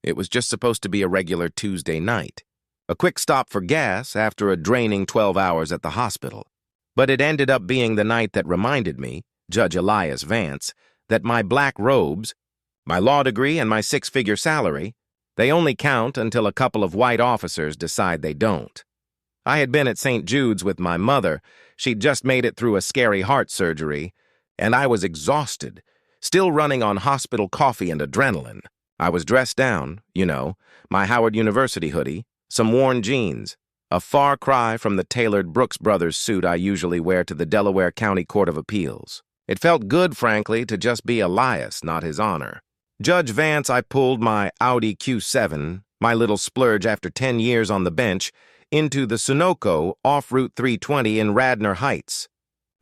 It was just supposed to be a regular Tuesday night. A quick stop for gas after a draining 12 hours at the hospital. But it ended up being the night that reminded me, Judge Elias Vance, that my black robes, my law degree, and my six-figure salary, they only count until a couple of white officers decide they don't. I had been at St. Jude's with my mother. She'd just made it through a scary heart surgery, and I was exhausted, still running on hospital coffee and adrenaline. I was dressed down, my Howard University hoodie, some worn jeans, a far cry from the tailored Brooks Brothers suit I usually wear to the Delaware County Court of Appeals. It felt good, frankly, to just be Elias, not his honor. Judge Vance, I pulled my Audi Q7, my little splurge after 10 years on the bench, into the Sunoco off Route 320 in Radnor Heights,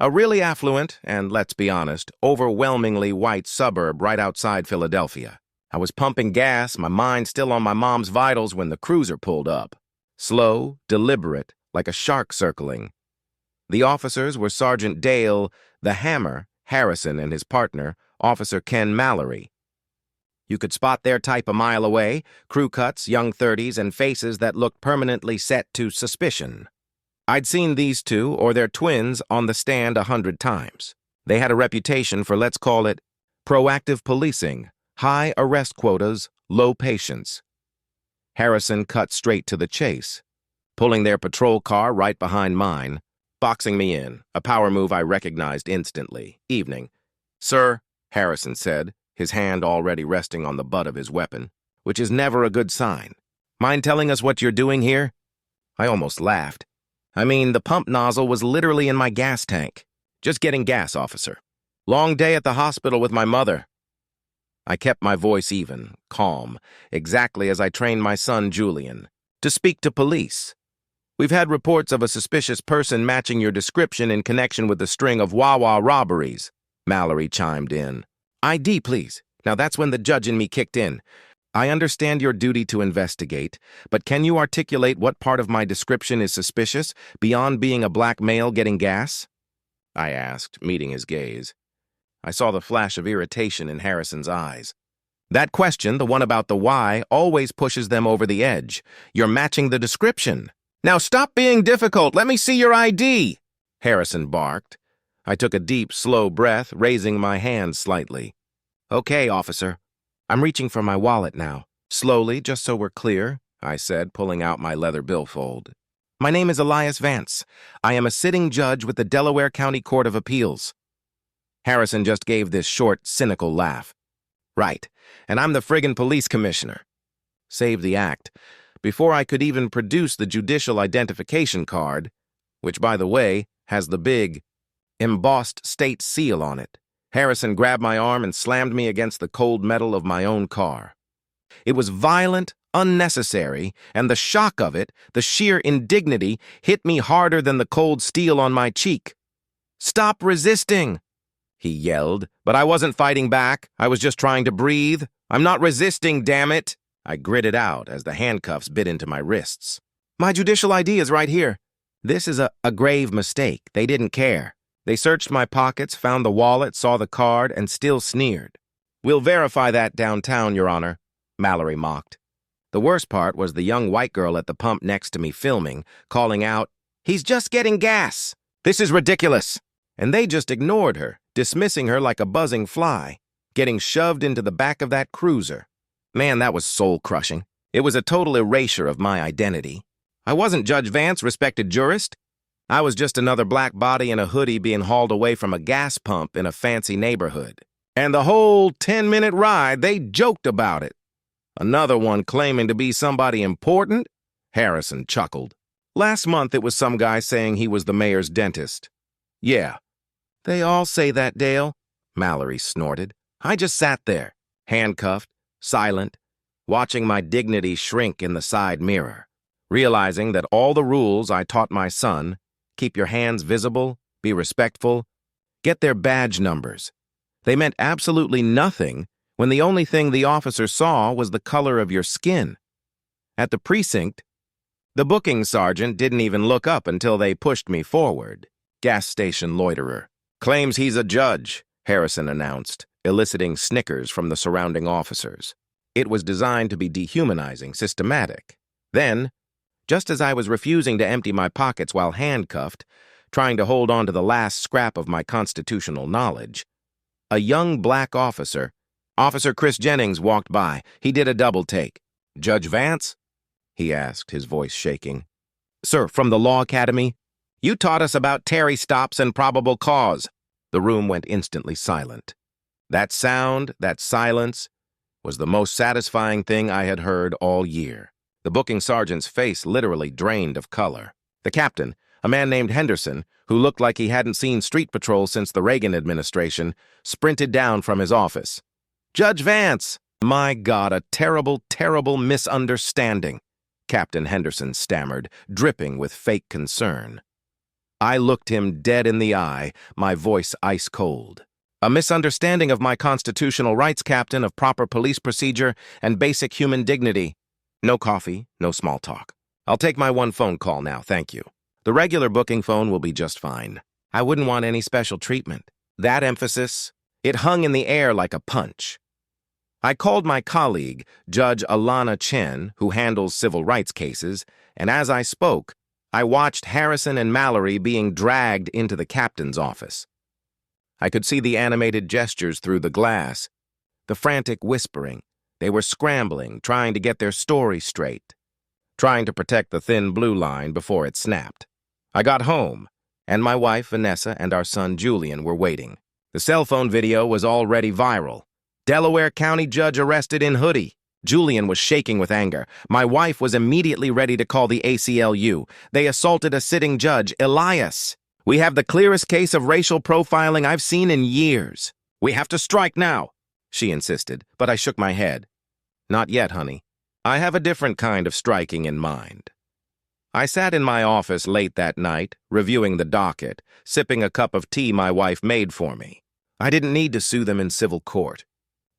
a really affluent and, let's be honest, overwhelmingly white suburb right outside Philadelphia. I was pumping gas, my mind still on my mom's vitals when the cruiser pulled up. Slow, deliberate, like a shark circling. The officers were Sergeant Dale, the Hammer, Harrison, and his partner, Officer Ken Mallory. You could spot their type a mile away, crew cuts, young 30s, and faces that looked permanently set to suspicion. I'd seen these two, or their twins, on the stand 100 times. They had a reputation for, let's call it, proactive policing, high arrest quotas, low patience. Harrison cut straight to the chase, pulling their patrol car right behind mine, boxing me in, a power move I recognized instantly. Evening. "Sir," Harrison said, his hand already resting on the butt of his weapon, which is never a good sign. "Mind telling us what you're doing here?" I almost laughed. I mean, the pump nozzle was literally in my gas tank. "Just getting gas, officer. Long day at the hospital with my mother." I kept my voice even, calm, exactly as I trained my son Julian, to speak to police. "We've had reports of a suspicious person matching your description in connection with the string of Wawa robberies," Mallory chimed in. "ID, please." Now that's when the judge in me kicked in. "I understand your duty to investigate, but can you articulate what part of my description is suspicious, beyond being a black male getting gas?" I asked, meeting his gaze. I saw the flash of irritation in Harrison's eyes. "That question, the one about the why, always pushes them over the edge. You're matching the description." "Now stop being difficult. Let me see your ID," Harrison barked. I took a deep, slow breath, raising my hand slightly. "Okay, officer. I'm reaching for my wallet now. Slowly, just so we're clear," I said, pulling out my leather billfold. "My name is Elias Vance. I am a sitting judge with the Delaware County Court of Appeals." Harrison just gave this short, cynical laugh. "Right, and I'm the friggin' police commissioner." Save the act. Before I could even produce the judicial identification card, which, by the way, has the big, embossed state seal on it, Harrison grabbed my arm and slammed me against the cold metal of my own car. It was violent, unnecessary, and the shock of it, the sheer indignity, hit me harder than the cold steel on my cheek. "Stop resisting!" he yelled, but I wasn't fighting back. I was just trying to breathe. "I'm not resisting, damn it!" I gritted out as the handcuffs bit into my wrists. "My judicial ID is right here." This is a grave mistake. They didn't care. They searched my pockets, found the wallet, saw the card, and still sneered. "We'll verify that downtown, Your Honor," Mallory mocked. The worst part was the young white girl at the pump next to me filming, calling out, "He's just getting gas! This is ridiculous!" And they just ignored her, dismissing her like a buzzing fly, getting shoved into the back of that cruiser. Man, that was soul-crushing. It was a total erasure of my identity. I wasn't Judge Vance, respected jurist. I was just another black body in a hoodie being hauled away from a gas pump in a fancy neighborhood. And the whole 10-minute ride, they joked about it. Another one claiming to be somebody important? Harrison chuckled. Last month it was some guy saying he was the mayor's dentist. Yeah. They all say that, Dale, Mallory snorted. I just sat there, handcuffed, silent, watching my dignity shrink in the side mirror, realizing that all the rules I taught my son, keep your hands visible, be respectful, get their badge numbers, they meant absolutely nothing when the only thing the officer saw was the color of your skin. At the precinct, the booking sergeant didn't even look up until they pushed me forward. Gas station loiterer. Claims he's a judge, Harrison announced, eliciting snickers from the surrounding officers. It was designed to be dehumanizing, systematic. Then, just as I was refusing to empty my pockets while handcuffed, trying to hold on to the last scrap of my constitutional knowledge, a young black officer, Officer Chris Jennings, walked by. He did a double take. "Judge Vance?" he asked, his voice shaking. "Sir, from the Law Academy? You taught us about Terry stops and probable cause." The room went instantly silent. That sound, that silence, was the most satisfying thing I had heard all year. The booking sergeant's face literally drained of color. The captain, a man named Henderson, who looked like he hadn't seen street patrol since the Reagan administration, sprinted down from his office. "Judge Vance!" "My God, a terrible, terrible misunderstanding," Captain Henderson stammered, dripping with fake concern. I looked him dead in the eye, my voice ice cold. "A misunderstanding of my constitutional rights, Captain, of proper police procedure and basic human dignity. No coffee, no small talk. I'll take my one phone call now, thank you. The regular booking phone will be just fine. I wouldn't want any special treatment." That emphasis, it hung in the air like a punch. I called my colleague, Judge Alana Chen, who handles civil rights cases, and as I spoke, I watched Harrison and Mallory being dragged into the captain's office. I could see the animated gestures through the glass, the frantic whispering. They were scrambling, trying to get their story straight, trying to protect the thin blue line before it snapped. I got home, and my wife, Vanessa, and our son, Julian, were waiting. The cell phone video was already viral. Delaware County judge arrested in hoodie. Julian was shaking with anger. My wife was immediately ready to call the ACLU. They assaulted a sitting judge, Elias. "We have the clearest case of racial profiling I've seen in years. We have to strike now," she insisted, but I shook my head. "Not yet, honey. I have a different kind of striking in mind." I sat in my office late that night, reviewing the docket, sipping a cup of tea my wife made for me. I didn't need to sue them in civil court.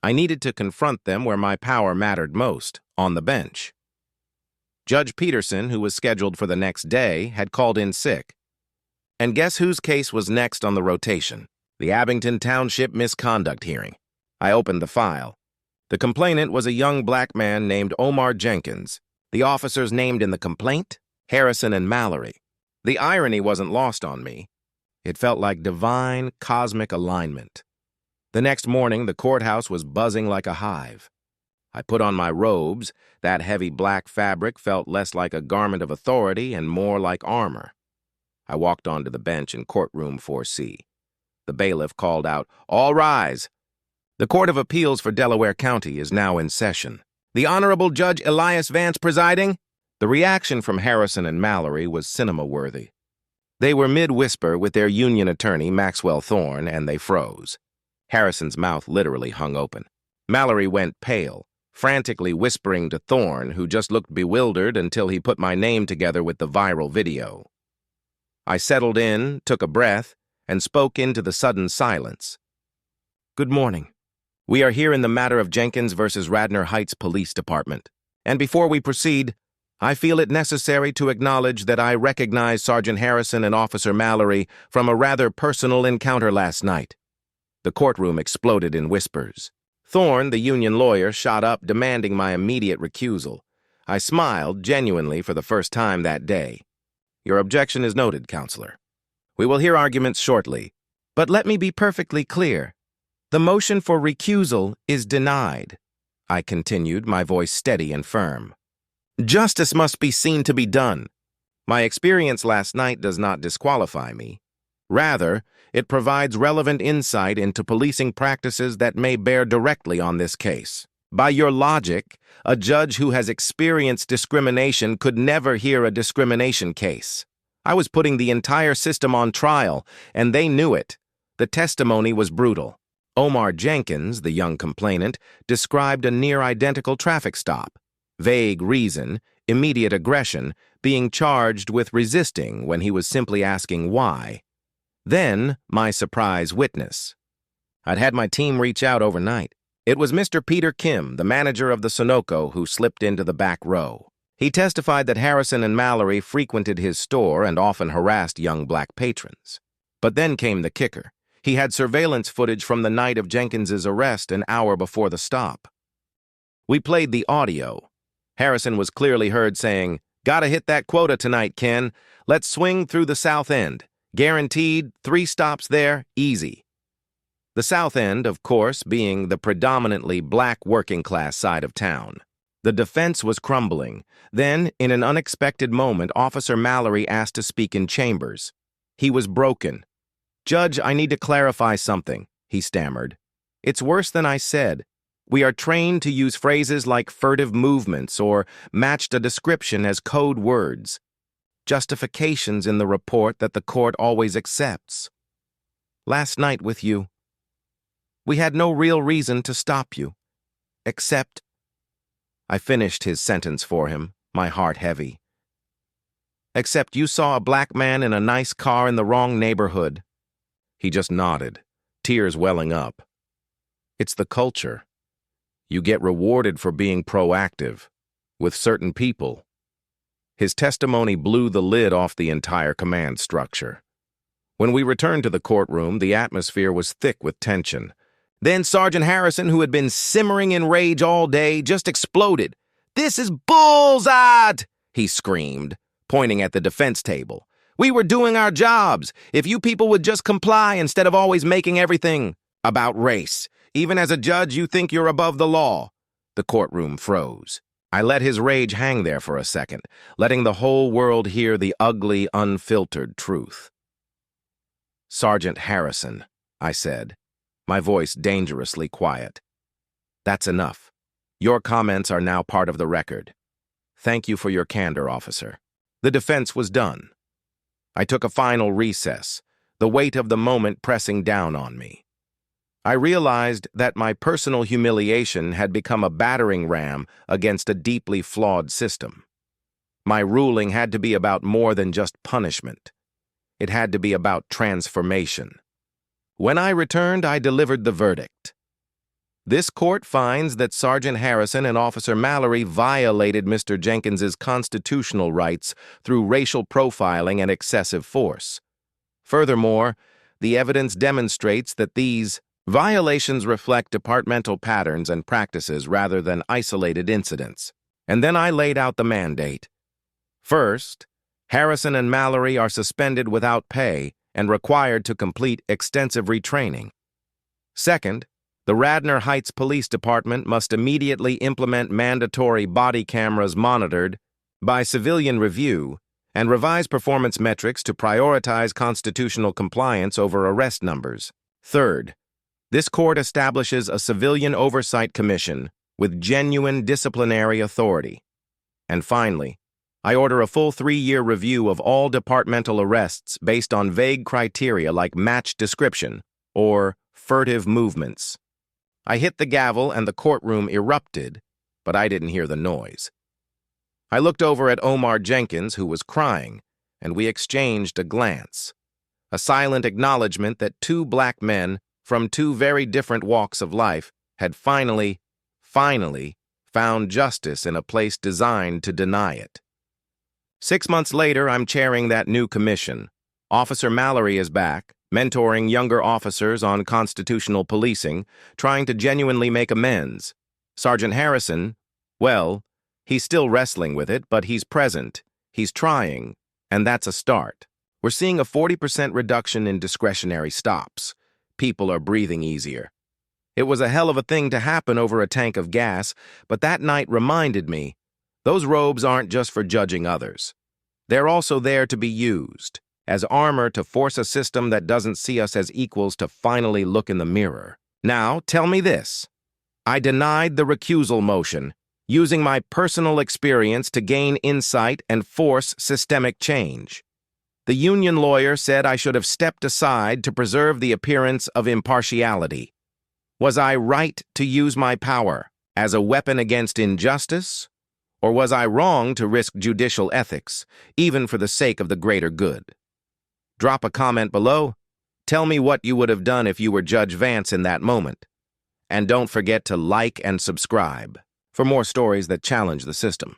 I needed to confront them where my power mattered most, on the bench. Judge Peterson, who was scheduled for the next day, had called in sick. And guess whose case was next on the rotation? The Abington Township misconduct hearing. I opened the file. The complainant was a young black man named Omar Jenkins. The officers named in the complaint? Harrison and Mallory. The irony wasn't lost on me. It felt like divine, cosmic alignment. The next morning, the courthouse was buzzing like a hive. I put on my robes. That heavy black fabric felt less like a garment of authority and more like armor. I walked onto the bench in courtroom 4C. The bailiff called out, "All rise." The Court of Appeals for Delaware County is now in session. "The Honorable Judge Elias Vance presiding." The reaction from Harrison and Mallory was cinema-worthy. They were mid-whisper with their union attorney, Maxwell Thorne, and they froze. Harrison's mouth literally hung open. Mallory went pale, frantically whispering to Thorne, who just looked bewildered until he put my name together with the viral video. I settled in, took a breath, and spoke into the sudden silence. "Good morning. We are here in the matter of Jenkins versus Radnor Heights Police Department. And before we proceed, I feel it necessary to acknowledge that I recognize Sergeant Harrison and Officer Mallory from a rather personal encounter last night." The courtroom exploded in whispers. Thorne, the union lawyer, shot up, demanding my immediate recusal. I smiled, genuinely, for the first time that day. "Your objection is noted, Counselor. We will hear arguments shortly. But let me be perfectly clear. The motion for recusal is denied," I continued, my voice steady and firm. "Justice must be seen to be done. My experience last night does not disqualify me. Rather, it provides relevant insight into policing practices that may bear directly on this case. By your logic, a judge who has experienced discrimination could never hear a discrimination case. I was putting the entire system on trial, and they knew it. The testimony was brutal. Omar Jenkins, the young complainant, described a near-identical traffic stop. Vague reason, immediate aggression, being charged with resisting when he was simply asking why. Then, my surprise witness. I'd had my team reach out overnight. It was Mr. Peter Kim, the manager of the Sunoco, who slipped into the back row. He testified that Harrison and Mallory frequented his store and often harassed young black patrons. But then came the kicker. He had surveillance footage from the night of Jenkins's arrest an hour before the stop. We played the audio. Harrison was clearly heard saying, "Gotta hit that quota tonight, Ken. Let's swing through the South End. Guaranteed 3 stops there, easy." The South End, of course, being the predominantly black working-class side of town. The defense was crumbling. Then, in an unexpected moment, Officer Mallory asked to speak in chambers. He was broken. "Judge, I need to clarify something," he stammered. "It's worse than I said. We are trained to use phrases like furtive movements or matched a description as code words. Justifications in the report that the court always accepts. Last night with you, we had no real reason to stop you, except—" I finished his sentence for him, my heart heavy. "Except you saw a black man in a nice car in the wrong neighborhood." He just nodded, tears welling up. "It's the culture. You get rewarded for being proactive, with certain people." His testimony blew the lid off the entire command structure. When we returned to the courtroom, the atmosphere was thick with tension. Then Sergeant Harrison, who had been simmering in rage all day, just exploded. "This is bullseye!" he screamed, pointing at the defense table. "We were doing our jobs. If you people would just comply instead of always making everything about race. Even as a judge, you think you're above the law." The courtroom froze. I let his rage hang there for a second, letting the whole world hear the ugly, unfiltered truth. "Sergeant Harrison," I said, my voice dangerously quiet. "That's enough. Your comments are now part of the record. Thank you for your candor, officer." The defense was done. I took a final recess, the weight of the moment pressing down on me. I realized that my personal humiliation had become a battering ram against a deeply flawed system. My ruling had to be about more than just punishment. It had to be about transformation. When I returned, I delivered the verdict. This court finds that Sergeant Harrison and Officer Mallory violated Mr. Jenkins's constitutional rights through racial profiling and excessive force. Furthermore, the evidence demonstrates that these violations reflect departmental patterns and practices rather than isolated incidents. And then I laid out the mandate. First, Harrison and Mallory are suspended without pay and required to complete extensive retraining. Second, the Radnor Heights Police Department must immediately implement mandatory body cameras monitored by civilian review and revise performance metrics to prioritize constitutional compliance over arrest numbers. Third, this court establishes a civilian oversight commission with genuine disciplinary authority. And finally, I order a full 3-year review of all departmental arrests based on vague criteria like match description or furtive movements. I hit the gavel and the courtroom erupted, but I didn't hear the noise. I looked over at Omar Jenkins, who was crying, and we exchanged a glance, a silent acknowledgement that 2 black men from 2 very different walks of life had finally found justice in a place designed to deny it. 6 months later, I'm chairing that new commission. Officer Mallory is back, mentoring younger officers on constitutional policing, trying to genuinely make amends. Sergeant Harrison, well, he's still wrestling with it, but he's present, he's trying, and that's a start. We're seeing a 40% reduction in discretionary stops. People are breathing easier. It was a hell of a thing to happen over a tank of gas, but that night reminded me, those robes aren't just for judging others. They're also there to be used as armor to force a system that doesn't see us as equals to finally look in the mirror. Now, tell me this. I denied the recusal motion, using my personal experience to gain insight and force systemic change. The union lawyer said I should have stepped aside to preserve the appearance of impartiality. Was I right to use my power as a weapon against injustice? Or was I wrong to risk judicial ethics, even for the sake of the greater good? Drop a comment below. Tell me what you would have done if you were Judge Vance in that moment. And don't forget to like and subscribe for more stories that challenge the system.